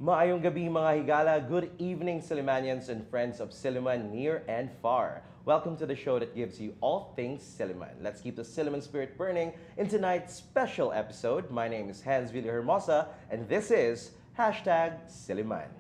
Maayong gabi mga higala. Good evening, Sillimanians and friends of Silliman near and far. Welcome to the show that gives you all things Silliman. Let's keep the Silliman spirit burning in tonight's special episode. My name is Hanz, Villahermosa, and this is #Silliman.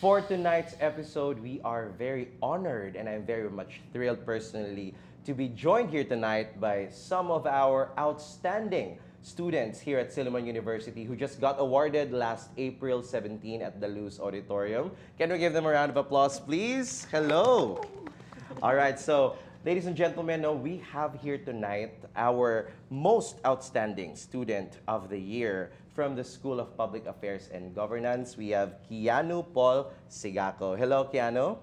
For tonight's episode, we are very honored and I'm very much thrilled personally to be joined here tonight by some of our outstanding students here at Silliman University who just got awarded last April 17 at the Luz Auditorium. Can we give them a round of applause, please? Hello. All right, so ladies and gentlemen, we have here tonight our most outstanding student of the year from the School of Public Affairs and Governance. We have Keanu Sygaco. Hello, Keanu.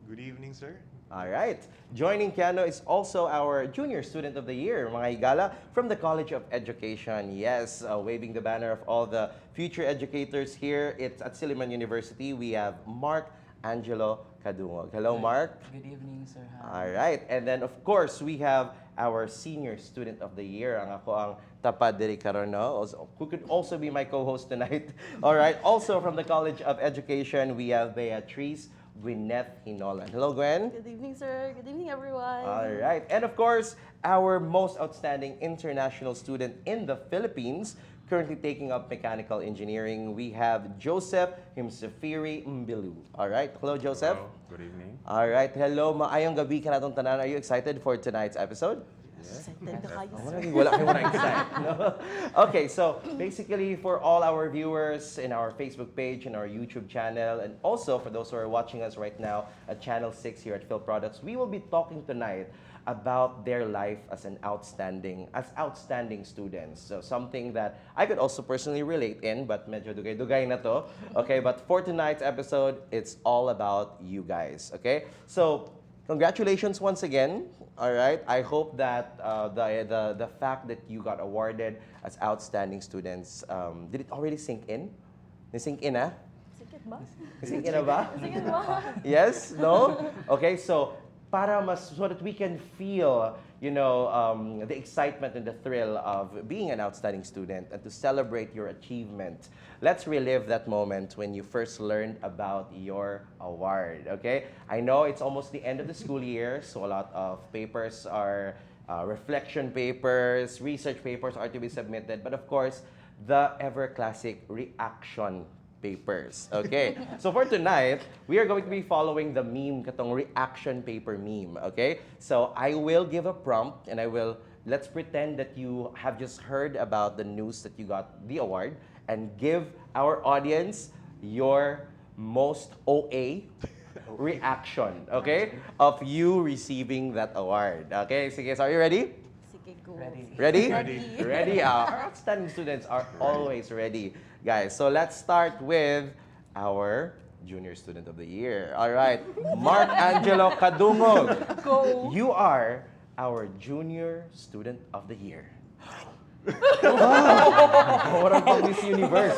Good evening, sir. All right. Joining Keanu is also our Junior Student of the Year, mga higala, from the College of Education. Yes, waving the banner of all the future educators here. It's at Silliman University. We have Angelo, Cadungog. Hello, Mark. Good evening, sir. All right. And then, of course, we have our Senior Student of the Year. Ako ang Tapadiri Karono, who could also be my co-host tonight. All right. Also from the College of Education, we have Beatrice, Gwenneth, Hinolan. Hello, Gwen. Good evening, sir. Good evening, everyone. All right. And of course, our most outstanding international student in the Philippines, currently taking up mechanical engineering, we have Joseph Msafiri, Mbilu. All right. Hello, Joseph. Hello. Good evening. All right. Hello. Maayong gabi ka natong tanan. Are you excited for tonight's episode? Excited na kayo, Wala sir. kayo wala excited. No? Okay, so basically for all our viewers in our Facebook page and our YouTube channel, and also for those who are watching us right now at Channel 6 here at Phil Products, we will be talking tonight about their life as outstanding students. So something that I could also personally relate in, but medyo dugay-dugay na to. Okay, but for tonight's episode, it's all about you guys. Okay, so congratulations once again. All right. I hope that the fact that you got awarded as outstanding students, did it already sink in? Sink in, ah? Sikit ba? Sink in na ba? Sikit ba? Yes? No? Okay, so so that we can feel, the excitement and the thrill of being an outstanding student and to celebrate your achievement, let's relive that moment when you first learned about your award, okay? I know it's almost the end of the school year, so a lot of papers are reflection papers, research papers are to be submitted, but of course, the ever-classic reaction papers. Okay, so for tonight, we are going to be following the meme, katong reaction paper meme. Okay, so I will give a prompt and let's pretend that you have just heard about the news that you got the award and give our audience your most OA reaction, okay, of you receiving that award. Okay, so are you ready? Sige, go. Ready? Ready. Ready? Our outstanding students are always ready. Guys, so let's start with our Junior Student of the Year. All right, Angelo, Cadungog. Go. You are our Junior Student of the Year. Wow! What about this universe?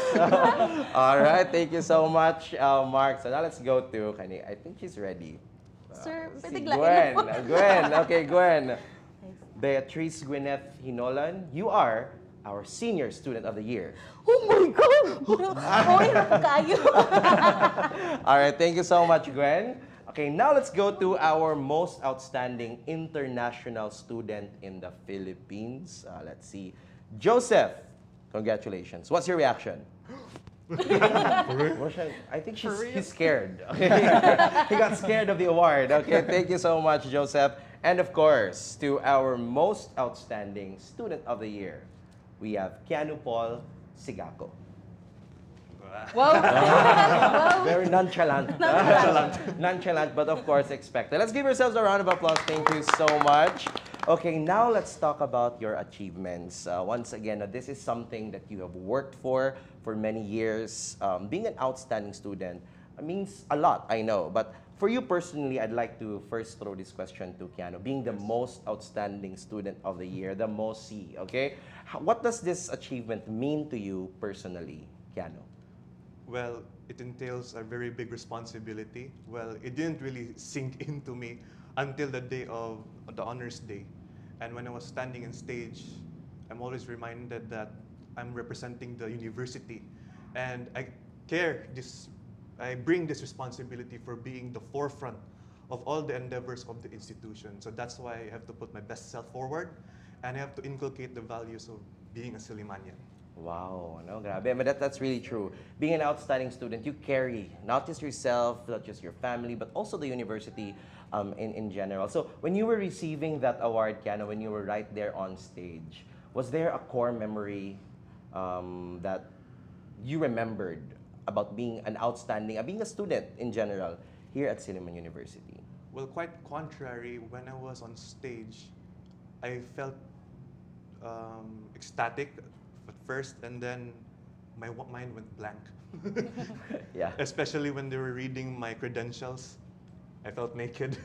All right, thank you so much, Mark. So now let's go to Kani. I think she's ready. Sir, Si pwede Gwen. Okay, Gwen. Beatrice, Gwenneth, Hinolan, you are our Senior Student of the Year. Oh my God! Okay na po kayo. All right, thank you so much, Gwen. Okay, now let's go to our most outstanding international student in the Philippines. Let's see. Joseph, congratulations. What's your reaction? I think he's scared. He got scared of the award. Okay, thank you so much, Joseph. And of course, to our most outstanding student of the year, we have Keanu Sygaco. Wow. Very nonchalant. Nonchalant, but of course expected. Let's give ourselves a round of applause. Thank you so much. Okay, now let's talk about your achievements. Once again, this is something that you have worked for many years. Being an outstanding student means a lot, I know. But for you personally, I'd like to first throw this question to Keanu. Being the most outstanding student of the year, the most C, okay? What does this achievement mean to you personally? Keanu? Well, it entails a very big responsibility. Well, it didn't really sink into me until the day of the honors day. And when I was standing on stage, I'm always reminded that I'm representing the university. And I bring this responsibility for being the forefront of all the endeavors of the institution. So that's why I have to put my best self forward and I have to inculcate the values of being a Sillimanian. Wow, no, grabe. But that's really true. Being an outstanding student, you carry not just yourself, not just your family, but also the university in general. So when you were receiving that award, Kiana, when you were right there on stage, was there a core memory that you remembered about being an outstanding, being a student in general here at Silliman University? Well, quite contrary, when I was on stage, I felt ecstatic at first, and then my mind went blank. Yeah. Especially when they were reading my credentials. I felt naked.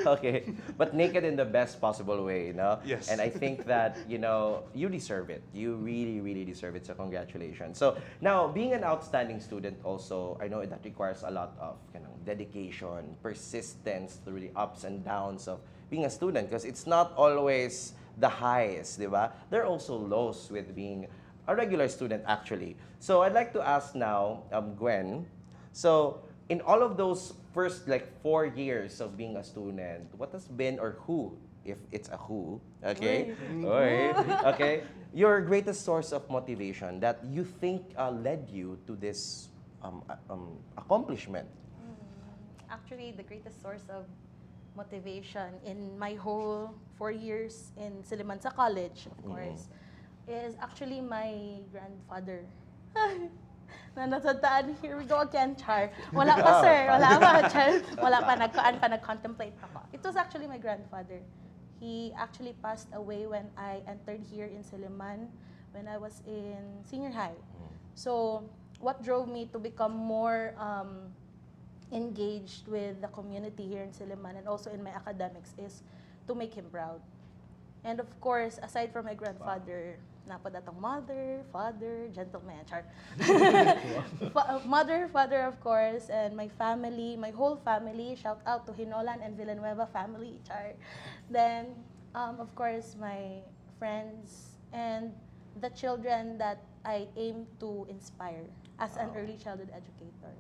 Okay, but naked in the best possible way, you know? Yes. And I think that, you know, you deserve it. You really, really deserve it, so congratulations. So now, being an outstanding student also, I know that requires a lot of dedication, persistence through the ups and downs of being a student, because it's not always the highs, di ba? There are also lows with being a regular student, actually. So I'd like to ask now, Gwen, so in all of those first 4 years of being a student, what has been, or who, if it's a who, okay, okay, your greatest source of motivation that you think led you to this accomplishment? Actually, the greatest source of motivation in my whole 4 years in Silliman sa college, of course, is actually my grandfather. Na natandaan, here we go again, Char. Wala pa, sir. Wala pa, Char. Wala pa, nag-contemplate ako. It was actually my grandfather. He actually passed away when I entered here in Silliman when I was in senior high. So, what drove me to become more engaged with the community here in Silliman and also in my academics is to make him proud. And of course, aside from my grandfather, napadatang mother, father, gentleman, char. Mother, father, of course, and my family, my whole family. Shout out to Hinolan and Villahermosa family, char. Then, of course, my friends and the children that I aim to inspire as an early childhood educator.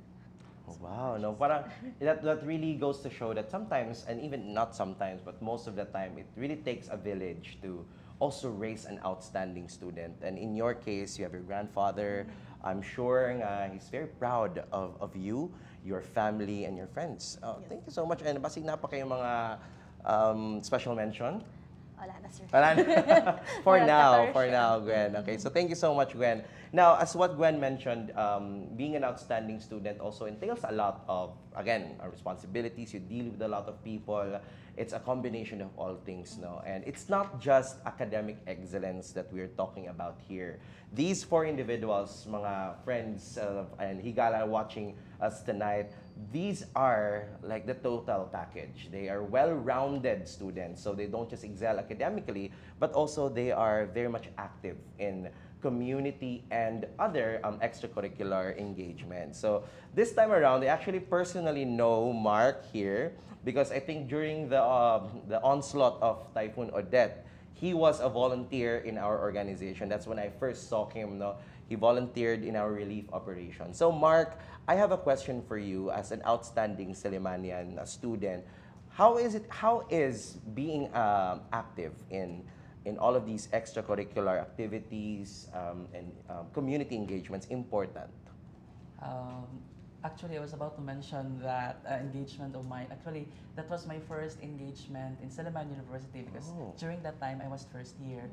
Wow, no, parang that really goes to show that sometimes, and even not sometimes, but most of the time, it really takes a village to also raise an outstanding student. And in your case, you have your grandfather. I'm sure he's very proud of you, your family, and your friends. Oh, Yes. Thank you so much. And basig na pa kayong mga special mention? Wala na, sir. Wala na. For Wala now, ka, for sure. now, Gwen. Okay, so thank you so much, Gwen. Now, as what Gwen mentioned, being an outstanding student also entails a lot of, again, responsibilities. You deal with a lot of people. It's a combination of all things, no? And it's not just academic excellence that we're talking about here. These four individuals, mga friends and Higala watching us tonight, these are like the total package. They are well-rounded students, so they don't just excel academically, but also they are very much active in community and other extracurricular engagement. So this time around, I actually personally know Mark here because I think during the onslaught of Typhoon Odette, he was a volunteer in our organization. That's when I first saw him. No? He volunteered in our relief operation. So Mark, I have a question for you as an outstanding Sillimanian student. How is being active in all of these extracurricular activities and community engagements important? Actually, I was about to mention that engagement of mine. Actually, that was my first engagement in Silliman University because during that time I was first year.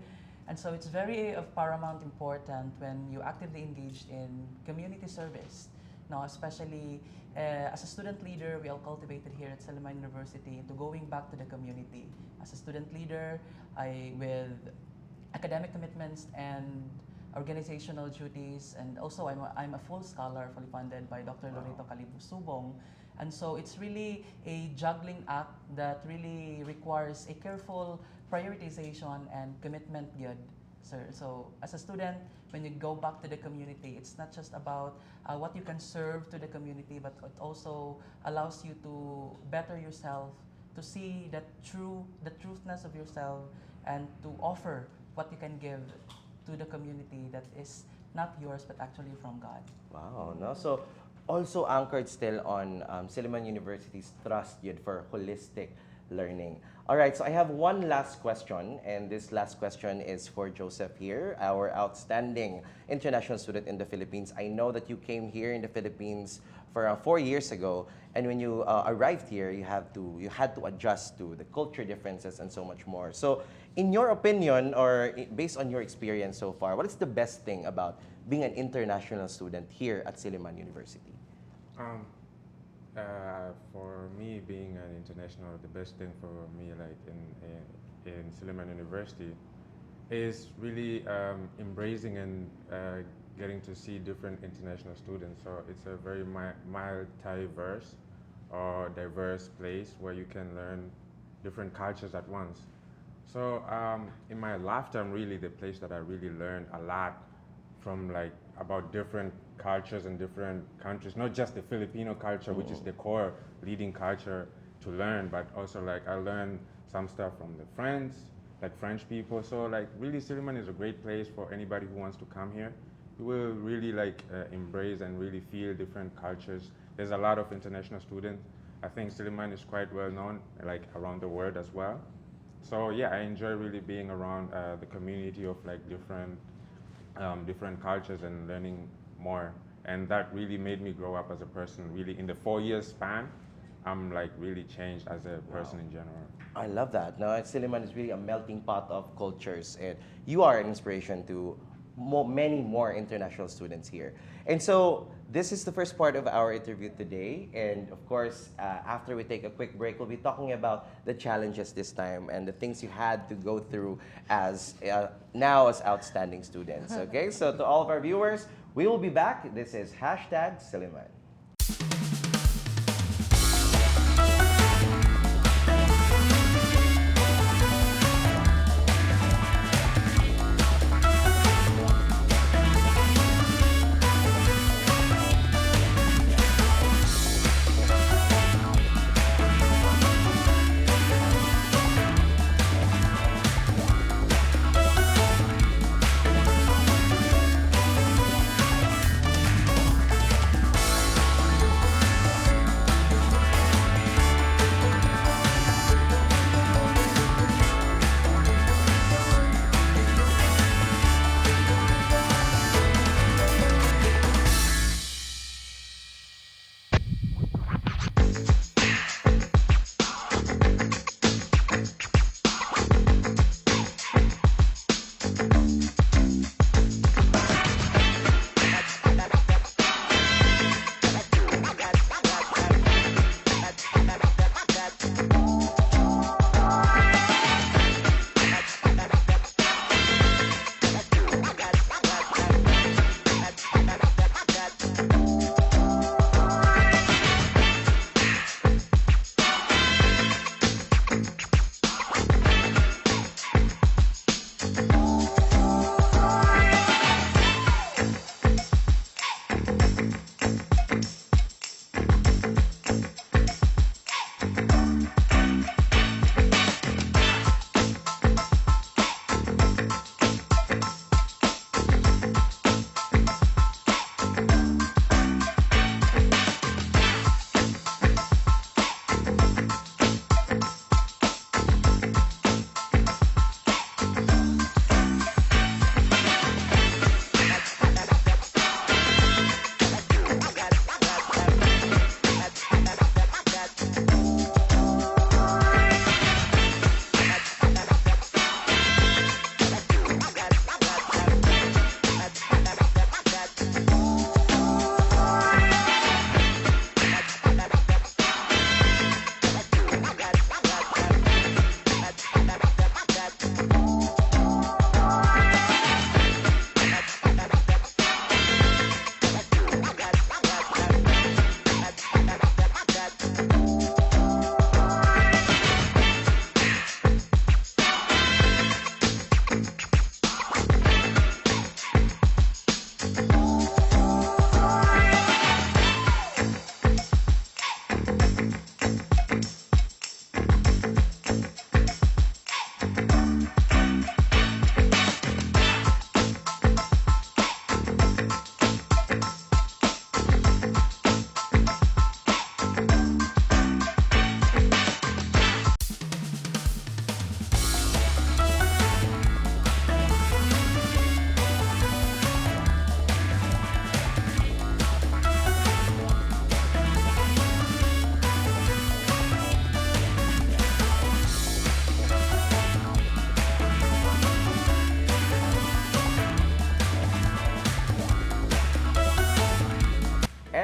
And so it's very of paramount important when you actively engaged in community service. Now, especially as a student leader, we all cultivated here at Silliman University into going back to the community. As a student leader, with academic commitments and organizational duties, and also I'm a full scholar, fully funded by Dr. Lorito Calibusubong. And so it's really a juggling act that really requires a careful prioritization and commitment good sir. So as a student, when you go back to the community, it's not just about what you can serve to the community, but it also allows you to better yourself, to see the truthness of yourself, and to offer what you can give to the community that is not yours but actually from God. Wow, no? So also anchored still on Silliman University's trust yun for holistic learning. All right, so I have one last question, and this last question is for Joseph here, our outstanding international student in the Philippines. I know that you came here in the Philippines for around 4 years ago, and when you arrived here, you had to adjust to the culture differences and so much more. So, in your opinion, or based on your experience so far, what is the best thing about being an international student here at Silliman University? For me, being an international, the best thing for me, like in Silliman University, is really embracing and getting to see different international students. So it's a very multiverse or diverse place where you can learn different cultures at once. So in my lifetime, really the place that I really learned a lot from, like, about different cultures and different countries, not just the Filipino culture, which is the core leading culture to learn, but also, like, I learned some stuff from the French people. So, like, really Silliman is a great place for anybody who wants to come here. You will really, like, embrace and really feel different cultures. There's a lot of international students. I think Silliman is quite well known, like, around the world as well. So yeah, I enjoy really being around the community of, like, different cultures and learning more. And that really made me grow up as a person. Really, in the 4 years span, I'm, like, really changed as a person in general. I love that. No, Silliman is really a melting pot of cultures, and you are an inspiration to many more international students here. And so this is the first part of our interview today. And of course, after we take a quick break, we'll be talking about the challenges this time and the things you had to go through as now as outstanding students. Okay, so to all of our viewers, we will be back. This is #Silliman.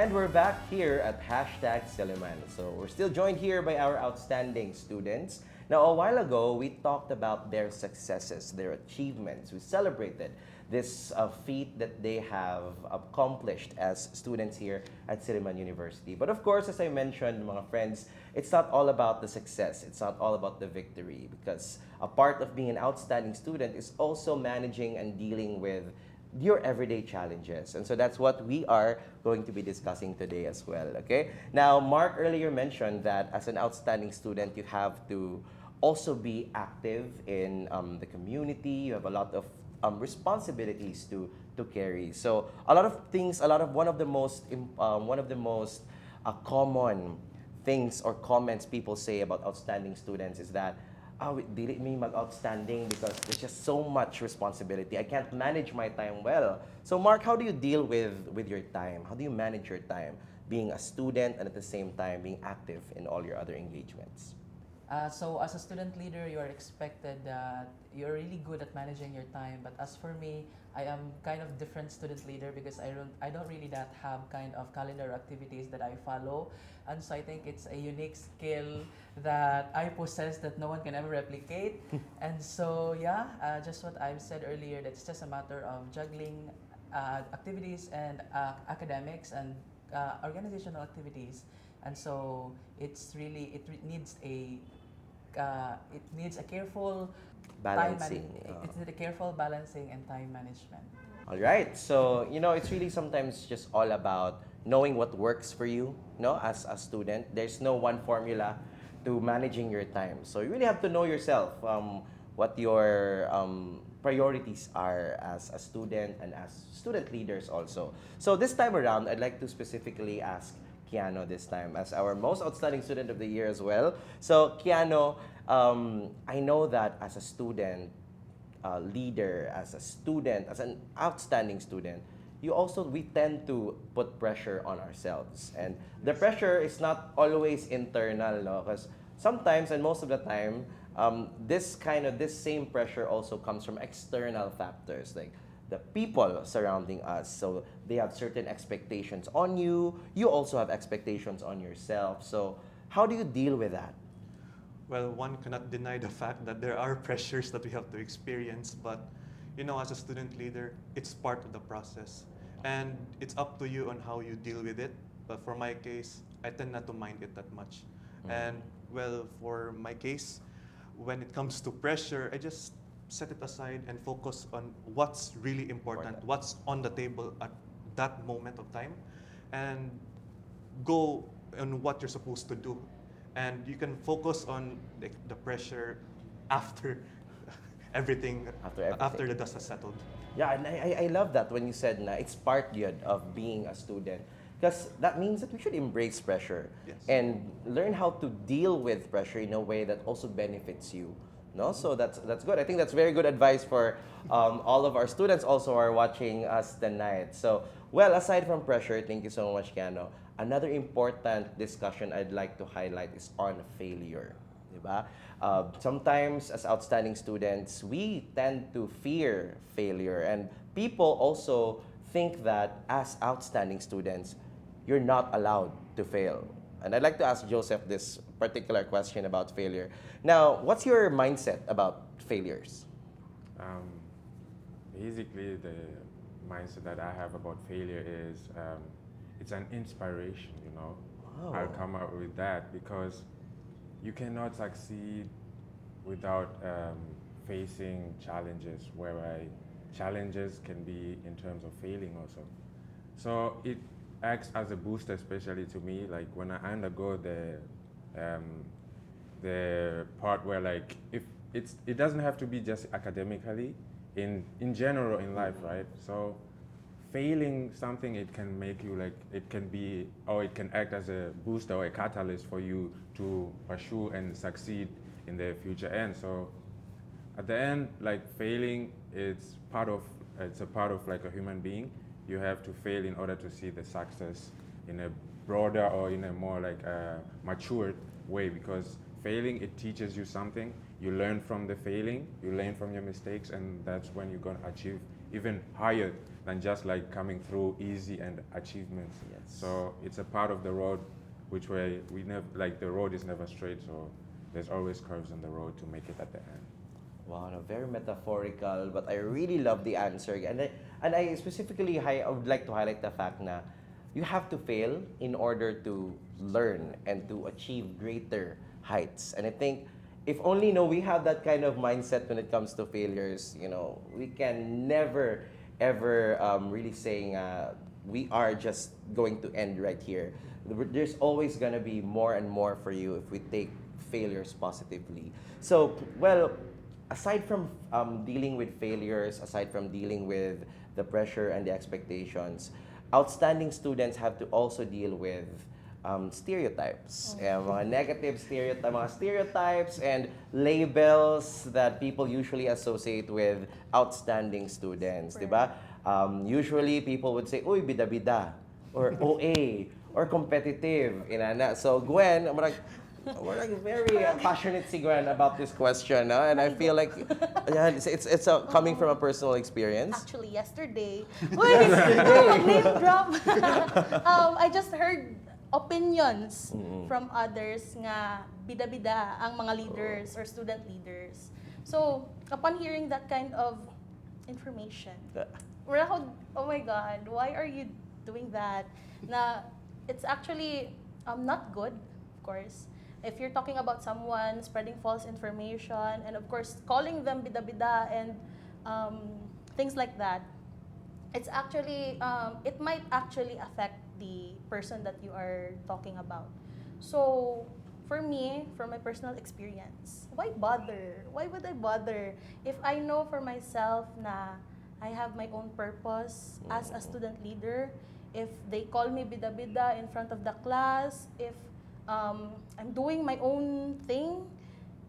And we're back here at #Silliman. So we're still joined here by our outstanding students. Now, a while ago, we talked about their successes, their achievements. We celebrated this feat that they have accomplished as students here at Silliman University. But of course, as I mentioned, mga friends, it's not all about the success. It's not all about the victory, because a part of being an outstanding student is also managing and dealing with your everyday challenges. And so that's what we are going to be discussing today as well, okay? Now, Mark earlier mentioned that as an outstanding student, you have to also be active in the community. You have a lot of responsibilities to carry. So a lot of things, one of the most common things or comments people say about outstanding students is that, dili me mag-outstanding because there's just so much responsibility. I can't manage my time well. So Mark, how do you deal with your time? How do you manage your time being a student and at the same time being active in all your other engagements? So as a student leader, you are expected that you're really good at managing your time. But as for me, I am kind of different student leader because I don't really that have kind of calendar activities that I follow. And so I think it's a unique skill that I possess that no one can ever replicate. And so yeah, just what I've said earlier, that it's just a matter of juggling activities and academics and organizational activities. And so it's really, it needs a careful Balancing. It's a careful balancing and time management. All right. So, it's really sometimes just all about knowing what works for you, as a student. There's no one formula to managing your time. So you really have to know yourself, what your priorities are as a student and as student leaders also. So this time around, I'd like to specifically ask Keanu this time as our most outstanding student of the year as well. So Keanu, I know that as a student, leader, as a student, as an outstanding student, we tend to put pressure on ourselves. And the pressure is not always internal, no? Because sometimes, and most of the time, this same pressure also comes from external factors, like the people surrounding us. So they have certain expectations on you. You also have expectations on yourself. So how do you deal with that? Well, one cannot deny the fact that there are pressures that we have to experience, but as a student leader, it's part of the process. And it's up to you on how you deal with it. But for my case, I tend not to mind it that much. And well, for my case, when it comes to pressure, I just set it aside and focus on what's really important, what's on the table at that moment of time, and go on what you're supposed to do. And you can focus on the pressure after everything, after the dust has settled. Yeah, and I love that when you said na it's part yun of being a student. Because that means that we should embrace pressure. Yes. And learn how to deal with pressure in a way that also benefits you. No? So that's good. I think that's very good advice for all of our students also who are watching us tonight. So, well, aside from pressure, thank you so much, Keanu. Another important discussion I'd like to highlight is on failure. Diba? Sometimes, as outstanding students, we tend to fear failure. And people also think that as outstanding students, you're not allowed to fail. And I'd like to ask Joseph this particular question about failure. Now, what's your mindset about failures? Basically, the mindset that I have about failure is it's an inspiration, Wow. I'll come up with that because you cannot succeed without facing challenges, whereby challenges can be in terms of failing also. So it acts as a boost, especially to me, like when I undergo the part where like if it doesn't have to be just academically, in general in life, right? So failing something, it can make you like, it can be, or it can act as a booster or a catalyst for you to pursue and succeed in the future end. So at the end, like failing, it's a part of like a human being. You have to fail in order to see the success in a broader or in a more like matured way, because failing, it teaches you something. You learn from the failing, you learn from your mistakes, and that's when you're going to achieve even higher than just like coming through easy and achievements. Yes. So it's a part of the road which way we never, like the road is never straight, so there's always curves on the road to make it at the end. Wow, no, very metaphorical, but I really love the answer. And I specifically, I would like to highlight the fact na you have to fail in order to learn and to achieve greater heights. And I think if only we have that kind of mindset when it comes to failures, we can never ever really saying we are just going to end right here. There's always gonna be more and more for you if we take failures positively. So, well, aside from dealing with failures, aside from dealing with the pressure and the expectations, outstanding students have to also deal with stereotypes, mga negative stereotypes and labels that people usually associate with outstanding students, di ba? Usually people would say, "Uy, bida-bida," or OA, or competitive. So Gwen, we're like very passionate si Gwen about this question, no? And I feel like it's coming from a personal experience. Actually, yesterday, name drop. I just heard opinions from others nga bida-bida ang mga leaders or student leaders. So, upon hearing that kind of information, we're like, oh my God, why are you doing that? Na it's actually not good, of course. If you're talking about someone spreading false information and of course calling them bida-bida and things like that, it's actually it might actually affect the person that you are talking about. So for me, from my personal experience, why bother? Why would I bother if I know for myself na I have my own purpose as a student leader? If they call me bida-bida in front of the class, if I'm doing my own thing,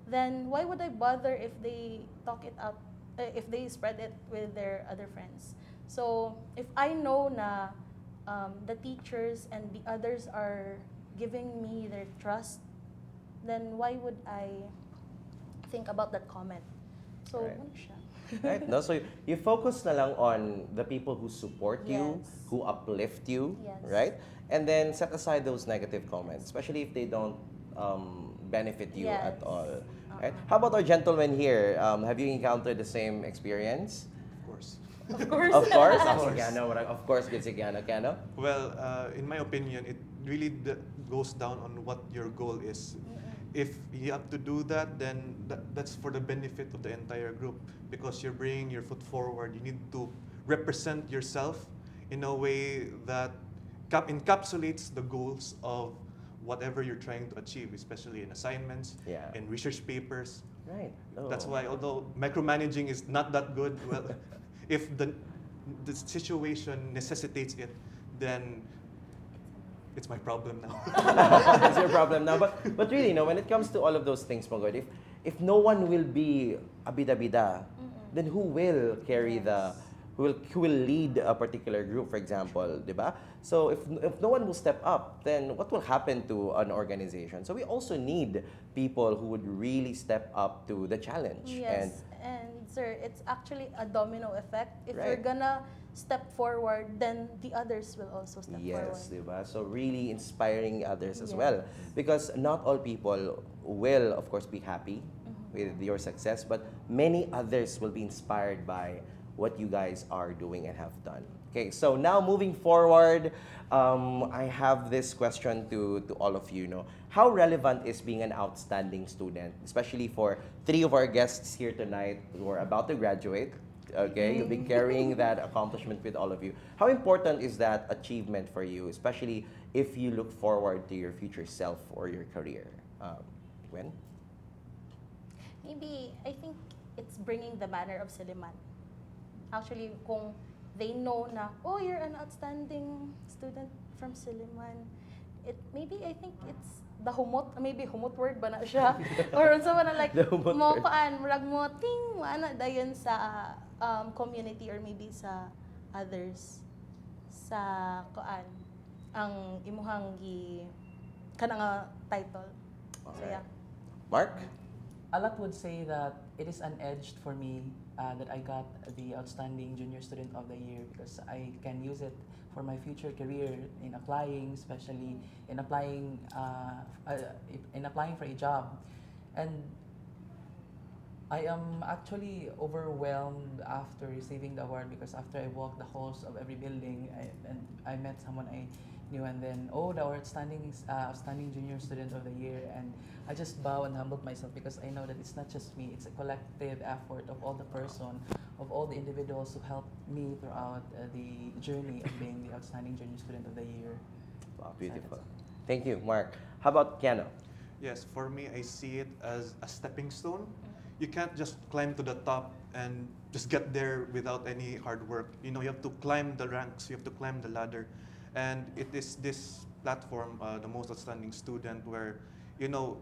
then why would I bother if they talk it out, if they spread it with their other friends? So if I know na the teachers and the others are giving me their trust, then why would I think about that comment? So, Right. ano siya? Right? No, so you focus na lang on the people who support you, Yes. who uplift you, Yes. right? And then set aside those negative comments, especially if they don't benefit you Yes. at all. Right? How about our gentleman here? Have you encountered the same experience? Of course. Of course. Of course. Of course. Of course, good si Keanu. Well, in my opinion, it really goes down on what your goal is. If you have to do that, then that's for the benefit of the entire group because you're bringing your foot forward. You need to represent yourself in a way that encapsulates the goals of whatever you're trying to achieve, especially in assignments, Yeah. in research papers. Right. That's why, although micromanaging is not that good, well, if the situation necessitates it, then it's my problem now. It's your problem now. But really, when it comes to all of those things, Mongod, if no one will be a bida-bida, then who will carry who will lead a particular group, for example, di ba? So if no one will step up, then what will happen to an organization? So we also need people who would really step up to the challenge. Yes, and sir, it's actually a domino effect. If Right. you're gonna step forward, then the others will also step Yes, forward. diba? So really inspiring others as Yes. well. Because not all people will, of course, be happy with your success, but many others will be inspired by what you guys are doing and have done. Okay, so now moving forward, I have this question to all of you. How relevant is being an outstanding student, especially for 3 of our guests here tonight who are about to graduate? Okay, you'll be carrying that accomplishment with all of you. How important is that achievement for you, especially if you look forward to your future self or your career? Gwen? Maybe, I think it's bringing the banner of Silliman. Actually, kung they know na, oh, you're an outstanding student from Silliman, I think it's the humot, maybe humot word ba na siya? Or unsa man na like, The humot mo word. paan, murag mo, ting, ana dayon sa community or maybe sa others, sa kuan, ang imuhang kanang title. So Alright. yeah. Mark? A lot would say that it is an edge for me that I got the Outstanding Junior Student of the Year because I can use it for my future career in applying, especially in applying for a job. And I am actually overwhelmed after receiving the award because after I walked the halls of every building and I met someone I knew and then, oh, the outstanding junior student of the year, and I just bow and humbled myself because I know that it's not just me, it's a collective effort of all the person, of all the individuals who helped me throughout the journey of being the outstanding junior student of the year. Wow, beautiful. Thank you, Mark. How about Keanu? Yes, for me, I see it as a stepping stone. You can't just climb to the top and just get there without any hard work. You know, you have to climb the ranks, you have to climb the ladder. And it is this platform, the Most Outstanding Student, where you know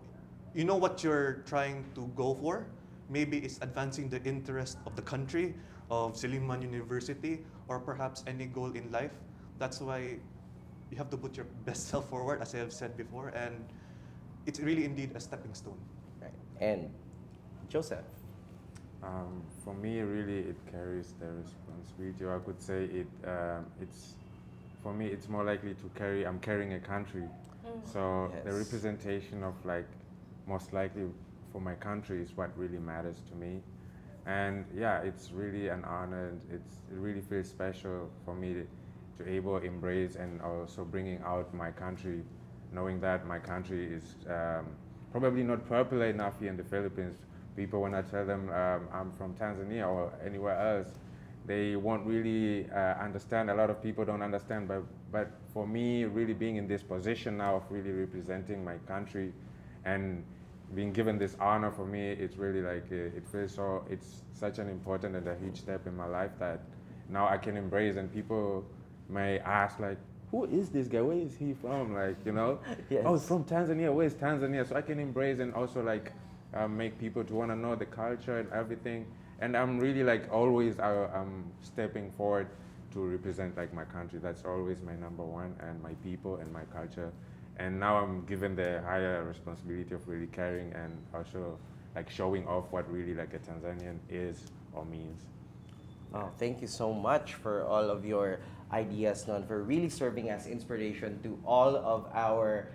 what you're trying to go for. Maybe it's advancing the interest of the country, of Silliman University, or perhaps any goal in life. That's why you have to put your best self forward, as I have said before, and it's really indeed a stepping stone. Right. And Joseph? For me, really, it carries the responsibility. Or I could say it's for me, it's more likely to carry. I'm carrying a country, so Yes. the representation of most likely for my country is what really matters to me. And yeah, it's really an honor, and it really feels special for me to able embrace and also bringing out my country, knowing that my country is probably not popular enough here in the Philippines. People, when I tell them I'm from Tanzania or anywhere else, they won't really understand. A lot of people don't understand, but for me, really being in this position now of really representing my country and being given this honor, for me, it's really it feels so, it's such an important and a huge step in my life that now I can embrace, and people may ask who is this guy? Where is he from? Yes. Oh, from Tanzania. Where is Tanzania? So I can embrace and also make people to want to know the culture and everything. And I'm really always I'm stepping forward to represent my country. That's always my number one, and my people and my culture. And now I'm given the higher responsibility of really carrying and also showing off what really a Tanzanian is or means. Oh, thank you so much for all of your ideas, and for really serving as inspiration to all of our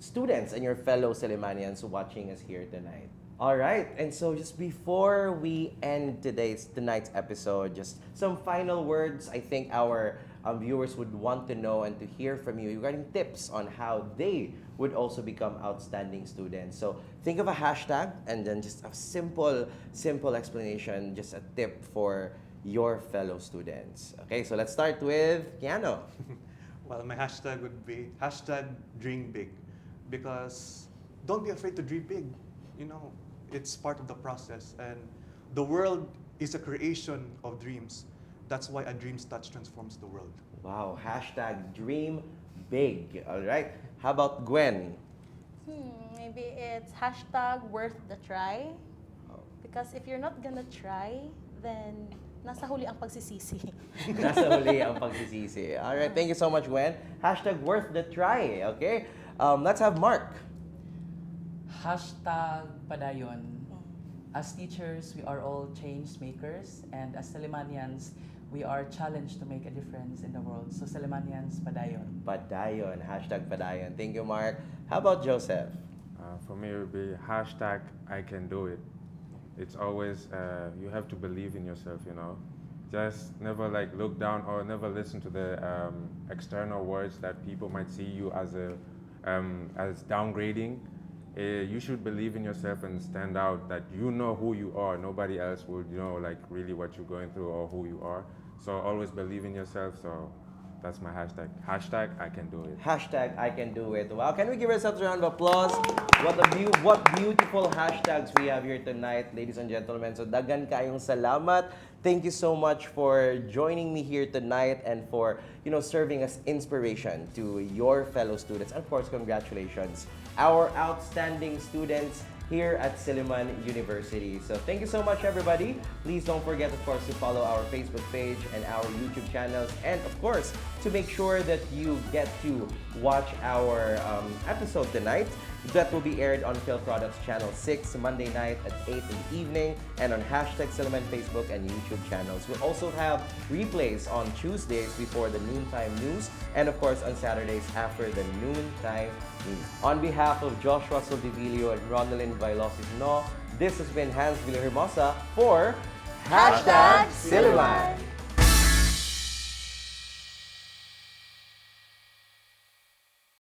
students and your fellow Sillimanians watching us here tonight. All right, and so just before we end tonight's episode, just some final words I think our viewers would want to know and to hear from you regarding tips on how they would also become outstanding students. So think of a hashtag and then just a simple explanation, just a tip for your fellow students. Okay, so let's start with Keanu. Well, my hashtag would be #DreamBig, because don't be afraid to dream big. You know, it's part of the process, and the world is a creation of dreams. That's why a dream's touch transforms the world. Wow, #dream big. All right, how about Gwen? Maybe it's #worth the try. Because if you're not gonna try, then nasa huli ang pagsisisi. Nasa huli ang pagsisisi. All right, thank you so much, Gwen. #worth the try. Okay, let's have Mark. #padayon. As teachers, we are all change makers, and as Sillimanians, we are challenged to make a difference in the world. So Sillimanians, padayon. Padayon, #padayon. Thank you, Mark. How about Joseph? For me, it would be #I can do it. It's always, you have to believe in yourself, Just never look down or never listen to the external words that people might see you as as downgrading. You should believe in yourself and stand out, that you know who you are. Nobody else will know really what you're going through or who you are. So always believe in yourself. So that's my hashtag. #I can do it. #I can do it. Wow, can we give ourselves a round of applause? What beautiful hashtags we have here tonight, ladies and gentlemen. So dagan kayong salamat. Thank you so much for joining me here tonight and for serving as inspiration to your fellow students. And of course, congratulations, our outstanding students here at Silliman University. So thank you so much, everybody. Please don't forget, of course, to follow our Facebook page and our YouTube channels. And of course, to make sure that you get to watch our episode tonight, That will be aired on Phil Products Channel 6 Monday night at 8 in the evening and on #Silliman Facebook and YouTube channels. We'll also have replays on Tuesdays before the noontime news and of course on Saturdays after the noontime news. On behalf of Joshua Soldivillo and Ronelyn Vailoces-No, this has been Hanz Villahermosa for #Silliman.